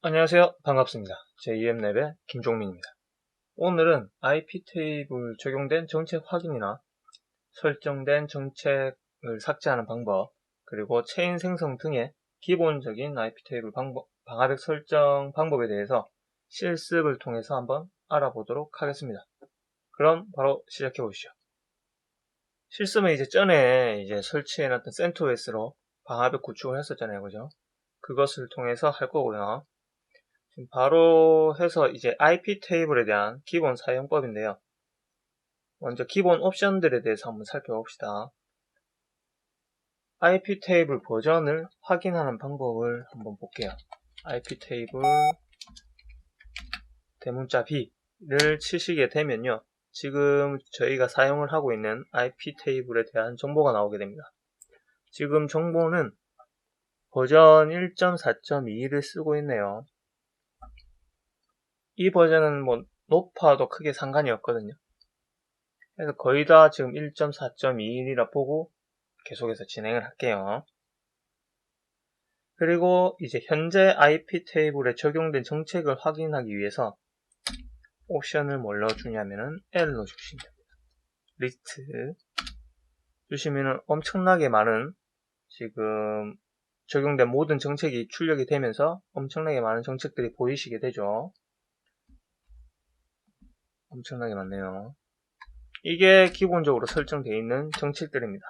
안녕하세요. 반갑습니다. 제2M랩의 김종민입니다. 오늘은 IP 테이블 적용된 정책 확인이나 설정된 정책을 삭제하는 방법, 그리고 체인 생성 등의 기본적인 IP 테이블 방화벽 설정 방법에 대해서 실습을 통해서 한번 알아보도록 하겠습니다. 그럼 바로 시작해 보시죠. 실습은 전에 설치해놨던 CentOS로 방화벽 구축을 했었잖아요. 그죠? 그것을 통해서 할 거고요. 바로 해서 IP 테이블에 대한 기본 사용법인데요. 먼저 기본 옵션들에 대해서 한번 살펴봅시다. IP 테이블 버전을 확인하는 방법을 한번 볼게요. IP 테이블 대문자 B를 치시게 되면요. 지금 저희가 사용을 하고 있는 IP 테이블에 대한 정보가 나오게 됩니다. 지금 정보는 버전 1.4.2를 쓰고 있네요. 이 버전은 높아도 크게 상관이 없거든요. 그래서 거의 다 지금 1.4.21이라 보고 계속해서 진행을 할게요. 그리고 현재 IP 테이블에 적용된 정책을 확인하기 위해서 옵션을 뭘 넣어주냐면은 L 넣어주시면 됩니다. 리스트 주시면은 엄청나게 많은 지금 적용된 모든 정책이 출력이 되면서 엄청나게 많은 정책들이 보이시게 되죠. 엄청나게 많네요. 이게 기본적으로 설정되어 있는 정책들입니다.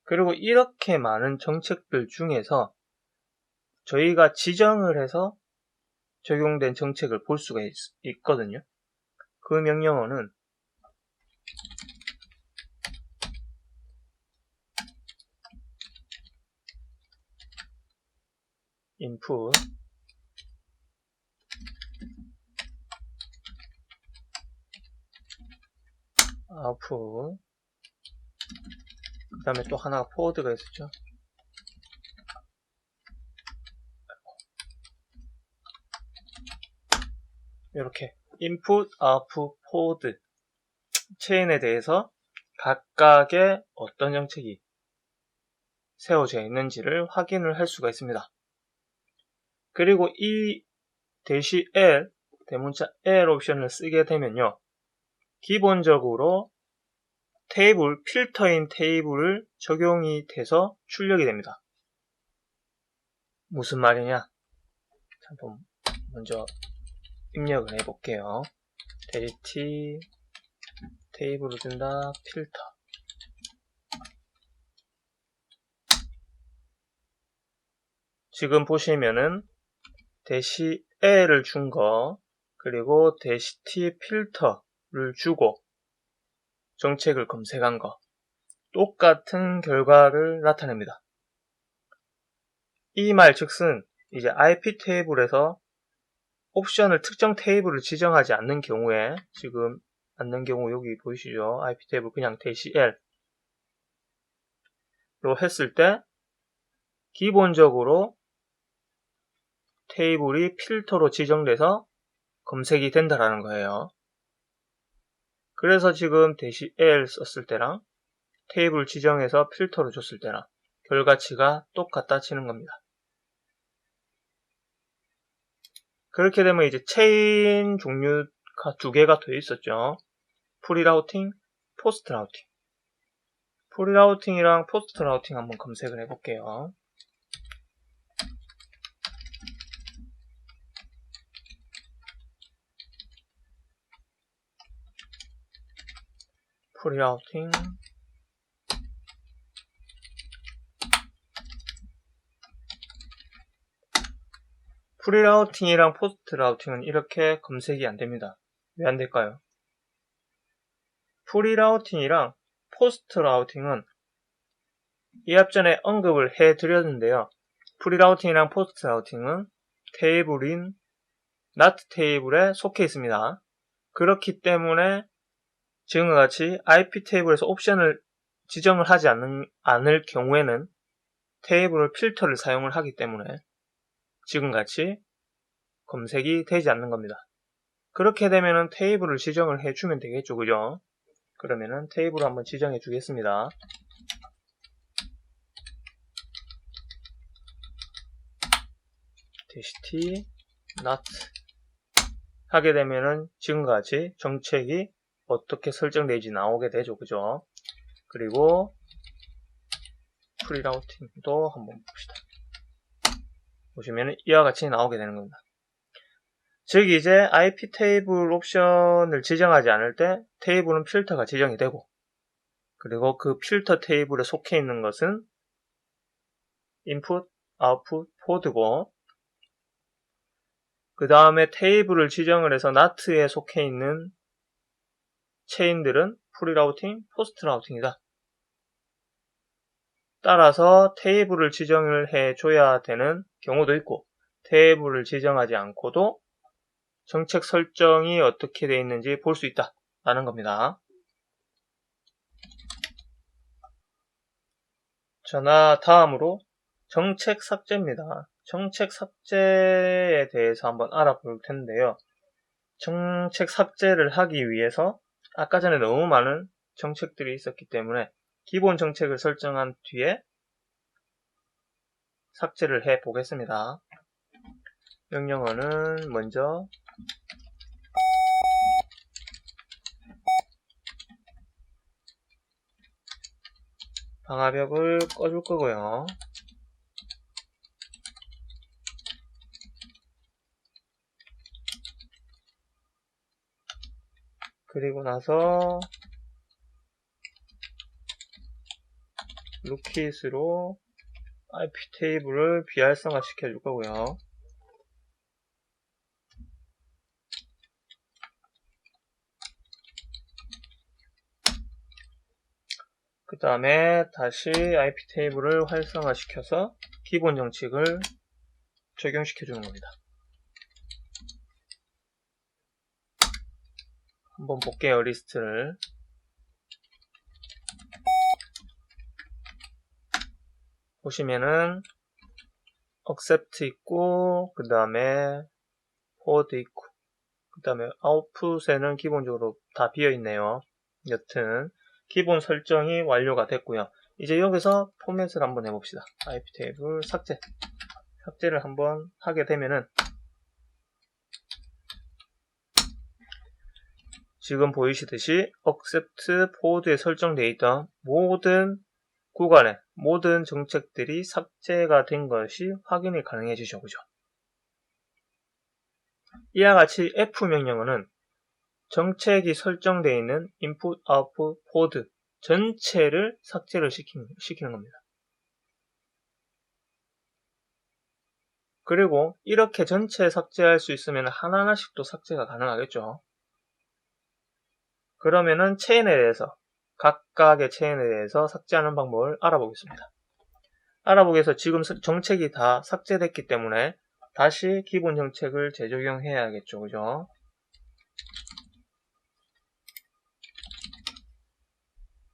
그리고 이렇게 많은 정책들 중에서 저희가 지정을 해서 적용된 정책을 볼 수가 있거든요. 그 명령어는 input output 그 다음에 또 하나가 forward가 있었죠. 이렇게 input, output, forward 체인에 대해서 각각의 어떤 정책이 세워져 있는지를 확인을 할 수가 있습니다. 그리고 이 -L 대문자 L 옵션을 쓰게 되면요. 기본적으로 테이블, 필터인 테이블을 적용이 돼서 출력이 됩니다. 무슨 말이냐? 한번 먼저 입력을 해볼게요. 델리티 테이블을 준다 필터 지금 보시면은 -L을 준 거 그리고 -T 필터를 주고 정책을 검색한 거 똑같은 결과를 나타냅니다. 이 말 즉슨 IP 테이블에서 옵션을 특정 테이블을 지정하지 않는 경우에 지금 않는 경우 여기 보이시죠? IP 테이블 그냥 -L로 했을 때 기본적으로 테이블이 필터로 지정돼서 검색이 된다라는 거예요. 그래서 지금 -L 썼을 때랑 테이블 지정해서 필터로 줬을 때랑 결과치가 똑같다 치는 겁니다. 그렇게 되면 체인 종류가 두 개가 더 있었죠. 프리라우팅, 포스트라우팅. 프리라우팅이랑 포스트라우팅 한번 검색을 해볼게요. 프리라우팅 프리라우팅이랑 포스트라우팅은 이렇게 검색이 안됩니다. 왜 안될까요? 프리라우팅이랑 포스트라우팅은 이 앞전에 언급을 해드렸는데요. 프리라우팅이랑 포스트라우팅은 테이블인 not 테이블에 속해 있습니다. 그렇기 때문에 지금과 같이 IP 테이블에서 옵션을 지정을 하지 않을 경우에는 테이블 필터를 사용을 하기 때문에 지금과 같이 검색이 되지 않는 겁니다. 그렇게 되면은 테이블을 지정을 해주면 되겠죠. 그죠? 그러면은 테이블을 한번 지정해 주겠습니다. -t not 하게 되면은 지금과 같이 정책이 어떻게 설정되는지 나오게 되죠. 그죠? 그리고 프리라우팅도 한번 봅시다. 보시면은 이와 같이 나오게 되는 겁니다. 즉 이제 IP 테이블 옵션을 지정하지 않을 때 테이블은 필터가 지정이 되고, 그리고 그 필터 테이블에 속해 있는 것은 input, output, pod고, 그 다음에 테이블을 지정을 해서 not에 속해 있는 체인들은 프리라우팅, 포스트라우팅이다. 따라서 테이블을 지정을 해줘야 되는 경우도 있고, 테이블을 지정하지 않고도 정책 설정이 어떻게 되어 있는지 볼 수 있다 라는 겁니다. 자, 다음으로 정책 삭제입니다. 정책 삭제에 대해서 한번 알아볼 텐데요. 정책 삭제를 하기 위해서 아까 전에 너무 많은 정책들이 있었기 때문에 기본 정책을 설정한 뒤에 삭제를 해 보겠습니다. 명령어는 먼저 방화벽을 꺼줄 거고요. 그리고 나서 루킷으로 IP 테이블을 비활성화 시켜줄 거고요. 그 다음에 다시 IP 테이블을 활성화 시켜서 기본 정책을 적용시켜 주는 겁니다. 한번 볼게요. 리스트를. 보시면은 accept 있고, 그 다음에 pod 있고, 그 다음에 output에는 기본적으로 다 비어있네요. 여튼 기본 설정이 완료가 됐고요. 이제 여기서 포맷을 한번 해봅시다. IP 테이블 삭제를 한번 하게 되면은 지금 보이시듯이 accept pod에 설정되어 있던 모든 구간의 모든 정책들이 삭제가 된 것이 확인이 가능해지죠. 그죠? 이와 같이 F 명령어는 정책이 설정되어 있는 input, output, pod 전체를 삭제를 시키는 겁니다. 그리고 이렇게 전체 삭제할 수 있으면 하나하나씩 또 삭제가 가능하겠죠. 그러면은 체인에 대해서, 각각의 체인에 대해서 삭제하는 방법을 알아보겠습니다. 알아보기 위해서 지금 정책이 다 삭제됐기 때문에 다시 기본 정책을 재적용해야겠죠. 그죠?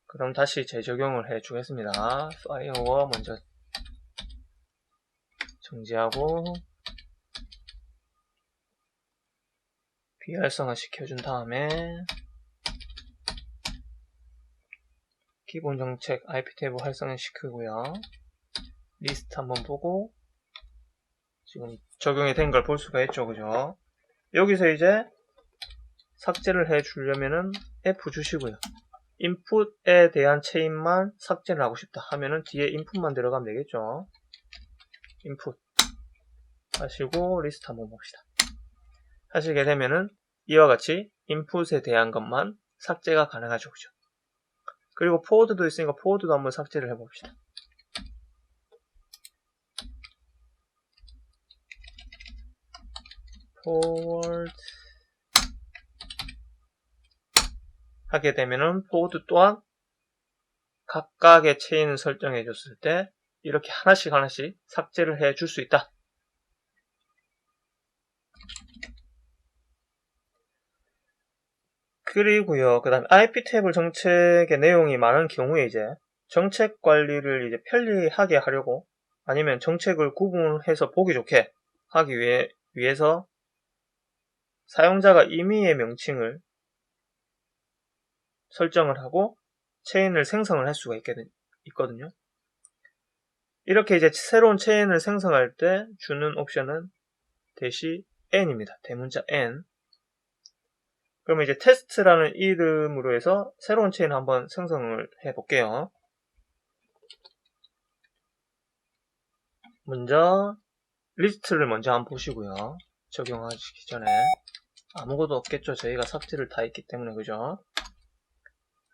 그럼 다시 재적용을 해 주겠습니다. 파이어워 먼저 정지하고 비활성화 시켜준 다음에 기본 정책 IP 테이블 활성화 시키고요. 리스트 한번 보고 지금 적용이 된 걸 볼 수가 있죠. 그죠? 여기서 이제 삭제를 해 주려면은 F 주시고요. 인풋에 대한 체인만 삭제를 하고 싶다 하면은 뒤에 인풋만 들어가면 되겠죠. 인풋 하시고 리스트 한번 봅시다. 하시게 되면은 이와 같이 인풋에 대한 것만 삭제가 가능하죠. 그죠? 그리고 포워드도 있으니까 포워드도 한번 삭제를 해봅시다. 포워드 하게 되면은 포워드 또한 각각의 체인을 설정해 줬을 때 이렇게 하나씩 삭제를 해 줄 수 있다. 그리고요, 그 다음에 IP 테이블 정책의 내용이 많은 경우에 이제 정책 관리를 이제 편리하게 하려고 아니면 정책을 구분해서 보기 좋게 하기 위해서 사용자가 임의의 명칭을 설정을 하고 체인을 생성을 할 수가 있거든요. 이렇게 이제 새로운 체인을 생성할 때 주는 옵션은 n입니다. 대문자 n. 그러면 이제 테스트라는 이름으로 해서 새로운 체인을 한번 생성을 해 볼게요. 먼저 리스트를 먼저 한번 보시고요. 적용하시기 전에 아무것도 없겠죠. 저희가 삭제를 다 했기 때문에, 그죠?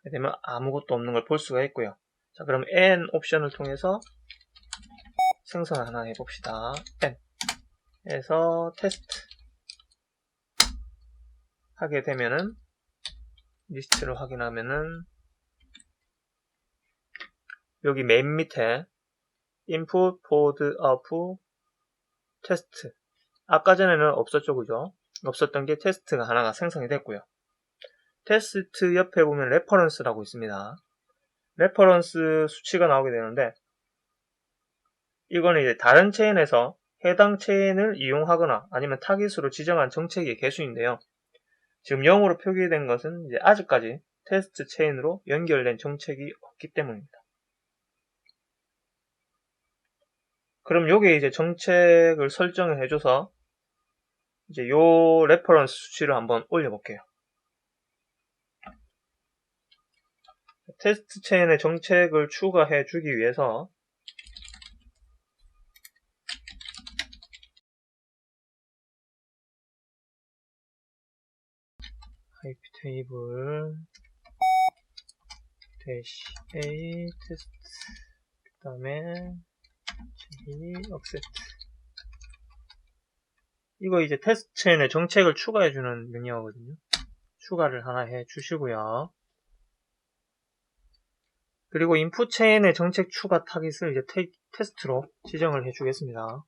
이렇게 되면 아무것도 없는 걸 볼 수가 있고요. 자, 그럼 n 옵션을 통해서 생성을 하나 해봅시다. n 해서 테스트 하게 되면은 리스트를 확인하면은 여기 맨 밑에 input, pod, output, 테스트. 아까 전에는 없었죠, 그죠? 없었던 게 테스트가 하나가 생성이 됐고요. 테스트 옆에 보면 레퍼런스라고 있습니다. 레퍼런스 수치가 나오게 되는데, 이거는 이제 다른 체인에서 해당 체인을 이용하거나 아니면 타깃으로 지정한 정책의 개수인데요. 지금 0으로 표기된 것은 이제 아직까지 테스트 체인으로 연결된 정책이 없기 때문입니다. 그럼 요게 이제 정책을 설정을 해줘서 이제 요 레퍼런스 수치를 한번 올려볼게요. 테스트 체인의 정책을 추가해 주기 위해서 IP 테이블 -a 테스트 그 다음에 j offset 이거 이제 테스트 체인에 정책을 추가해주는 명령어거든요. 추가를 하나 해주시고요. 그리고 인풋 체인의 정책 추가 타깃을 이제 테스트로 지정을 해주겠습니다.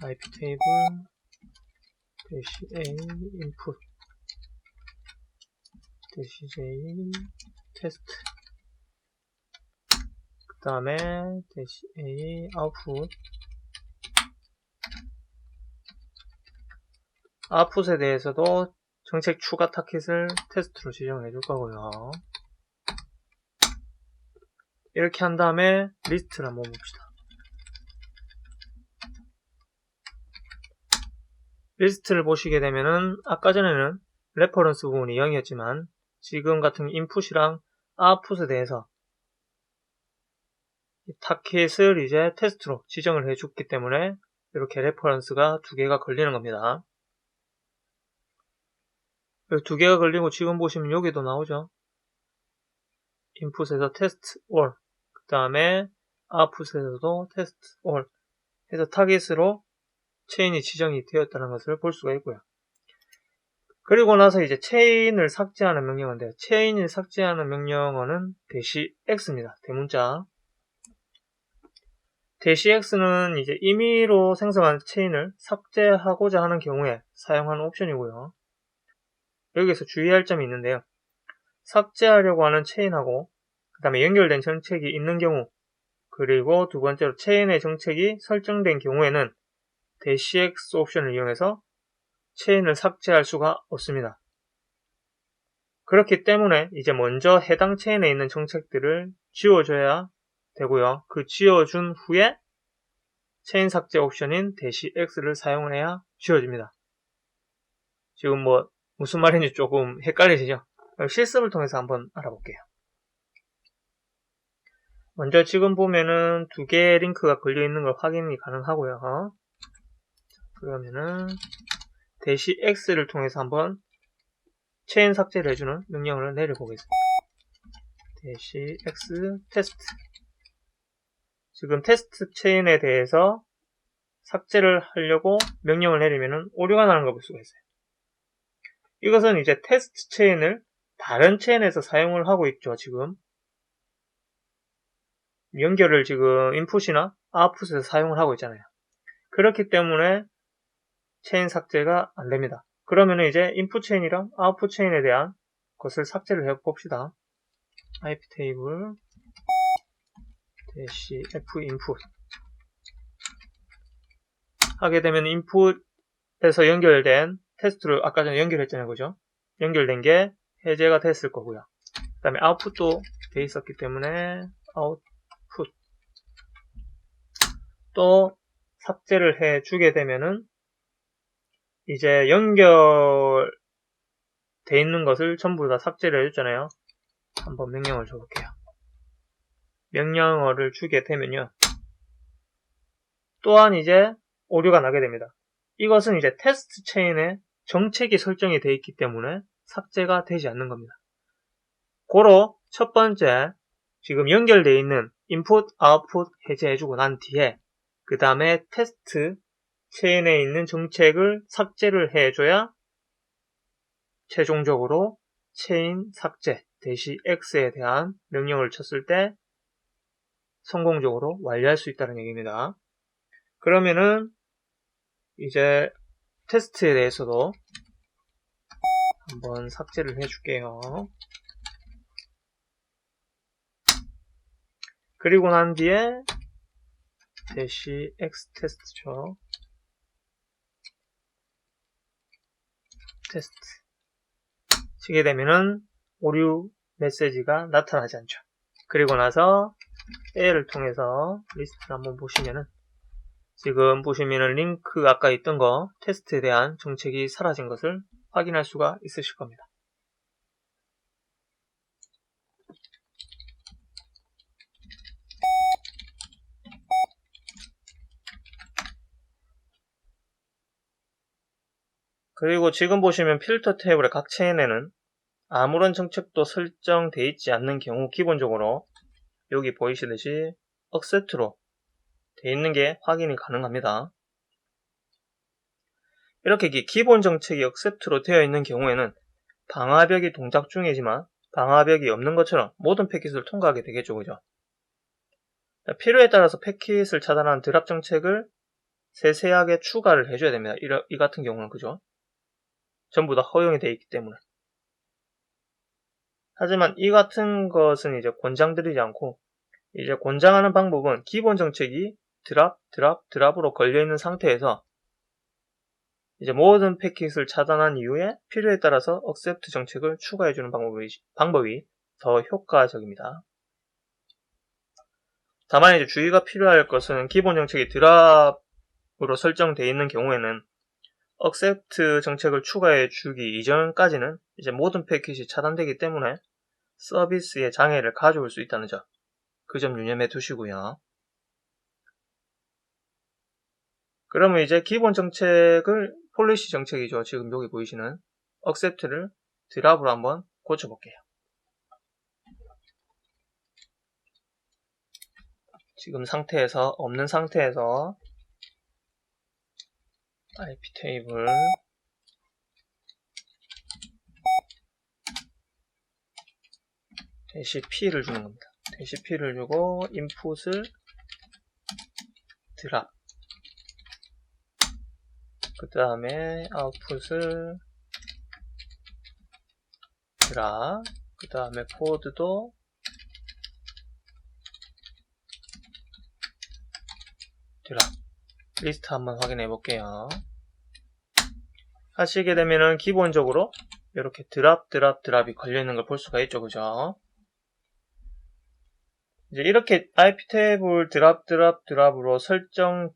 IP 테이블 -a input -j 테스트 그 다음에 -a output 아웃풋에 대해서도 정책 추가 타깃을 테스트로 지정해 줄 거고요. 이렇게 한 다음에 리스트를 한번 봅시다. 리스트를 보시게 되면은 아까 전에는 레퍼런스 부분이 0이었지만 지금 같은 인풋이랑 아웃풋에 대해서 타깃을 이제 테스트로 지정을 해줬기 때문에 이렇게 레퍼런스가 두 개가 걸리는 겁니다. 두 개가 걸리고 지금 보시면 여기도 나오죠. 인풋에서 테스트 all 그 다음에 아웃풋에서도 테스트 all 해서 타깃으로 체인이 지정이 되었다는 것을 볼 수가 있고요. 그리고 나서 이제 체인을 삭제하는 명령어인데 체인을 삭제하는 명령어는 -x입니다. 대문자 -x는 이제 임의로 생성한 체인을 삭제하고자 하는 경우에 사용하는 옵션이고요. 여기서 주의할 점이 있는데요. 삭제하려고 하는 체인하고 그 다음에 연결된 정책이 있는 경우 그리고 두 번째로 체인의 정책이 설정된 경우에는 -x 옵션을 이용해서 체인을 삭제할 수가 없습니다. 그렇기 때문에 이제 먼저 해당 체인에 있는 정책들을 지워줘야 되고요. 그 지워준 후에 체인 삭제 옵션인 -x를 사용을 해야 지워집니다. 지금 뭐 무슨 말인지 조금 헷갈리시죠? 실습을 통해서 한번 알아볼게요. 먼저 지금 보면은 두 개의 링크가 걸려있는 걸 확인이 가능하고요. 그러면은 -x를 통해서 한번 체인 삭제를 해주는 명령을 내려보겠습니다. -x 테스트 지금 테스트 체인에 대해서 삭제를 하려고 명령을 내리면은 오류가 나는 걸 볼 수가 있어요. 이것은 이제 테스트 체인을 다른 체인에서 사용을 하고 있죠. 지금 연결을 지금 인풋이나 아웃풋에서 사용을 하고 있잖아요. 그렇기 때문에 체인 삭제가 안 됩니다. 그러면 이제 인풋 체인이랑 아웃풋 체인에 대한 것을 삭제를 해 봅시다. IP 테이블 -f input 하게 되면 인풋에서 연결된 테스트를 아까 전에 연결했잖아요. 그죠? 연결된 게 해제가 됐을 거고요. 그 다음에 아웃풋도 돼 있었기 때문에 아웃풋 또 삭제를 해주게 되면은 이제 연결돼 있는 것을 전부 다 삭제를 해줬잖아요. 한번 명령을 줘볼게요. 명령어를 주게 되면요. 또한 이제 오류가 나게 됩니다. 이것은 이제 테스트 체인에 정책이 설정이 되어 있기 때문에 삭제가 되지 않는 겁니다. 고로 첫 번째 지금 연결되어 있는 input, output 해제해주고 난 뒤에 그 다음에 테스트 체인에 있는 정책을 삭제를 해줘야 최종적으로 체인 삭제 -x에 대한 명령을 쳤을 때 성공적으로 완료할 수 있다는 얘기입니다. 그러면은 이제 테스트에 대해서도 한번 삭제를 해줄게요. 그리고 난 뒤에 -x 테스트죠. 테스트 치게 되면은 오류 메시지가 나타나지 않죠. 그리고 나서 A를 통해서 리스트를 한번 보시면은 지금 보시면은 링크 아까 있던 거 테스트에 대한 정책이 사라진 것을 확인할 수가 있으실 겁니다. 그리고 지금 보시면 필터 테이블의 각 체인에는 아무런 정책도 설정되어 있지 않는 경우 기본적으로 여기 보이시듯이 accept로 되어 있는 게 확인이 가능합니다. 이렇게 기본 정책이 accept로 되어 있는 경우에는 방화벽이 동작 중이지만 방화벽이 없는 것처럼 모든 패킷을 통과하게 되겠죠. 그죠? 필요에 따라서 패킷을 차단하는 드랍 정책을 세세하게 추가를 해줘야 됩니다. 이 같은 경우는 그죠? 전부 다 허용이 되어 있기 때문에. 하지만 이 같은 것은 이제 권장드리지 않고 이제 권장하는 방법은 기본 정책이 드랍으로 걸려있는 상태에서 이제 모든 패킷을 차단한 이후에 필요에 따라서 accept 정책을 추가해주는 방법이 더 효과적입니다. 다만 이제 주의가 필요할 것은 기본 정책이 드랍으로 설정되어 있는 경우에는 accept 정책을 추가해 주기 이전까지는 이제 모든 패킷이 차단되기 때문에 서비스에 장애를 가져올 수 있다는 점, 그 점 유념해 두시고요. 그러면 이제 기본 정책을 폴리시 정책이죠. 지금 여기 보이시는 accept를 드랍으로 한번 고쳐볼게요. 지금 없는 상태에서 IP 테이블 -p를 주는 겁니다. -p를 주고 input을 드랍, 그 다음에 output을 드랍, 그 다음에 코드도 드랍. 리스트 한번 확인해 볼게요. 하시게 되면은 기본적으로 이렇게 드랍이 걸려있는 걸 볼 수가 있죠. 그죠? 이제 이렇게 IP 테이블 드랍으로 설정되는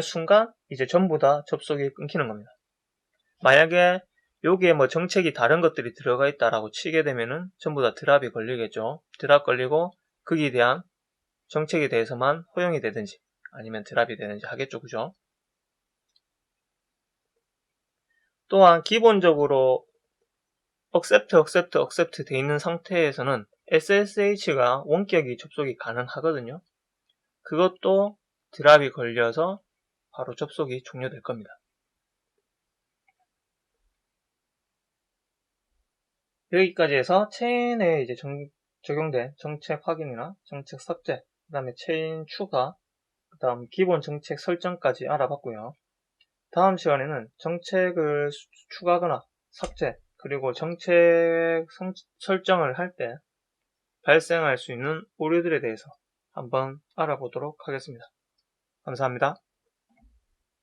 순간 이제 전부 다 접속이 끊기는 겁니다. 만약에 여기에 뭐 정책이 다른 것들이 들어가 있다라고 치게 되면은 전부 다 드랍이 걸리겠죠. 드랍 걸리고 거기에 대한 정책에 대해서만 허용이 되든지 아니면 드랍이 되든지 하겠죠. 그죠? 또한 기본적으로 accept 돼 있는 상태에서는 SSH가 원격이 접속이 가능하거든요. 그것도 드랍이 걸려서 바로 접속이 종료될 겁니다. 여기까지 해서 체인에 이제 적용된 정책 확인이나 정책 삭제, 그 다음에 체인 추가, 그 다음 기본 정책 설정까지 알아봤고요. 다음 시간에는 정책을 추가하거나 삭제, 그리고 정책 설정을 할 때 발생할 수 있는 오류들에 대해서 한번 알아보도록 하겠습니다. 감사합니다.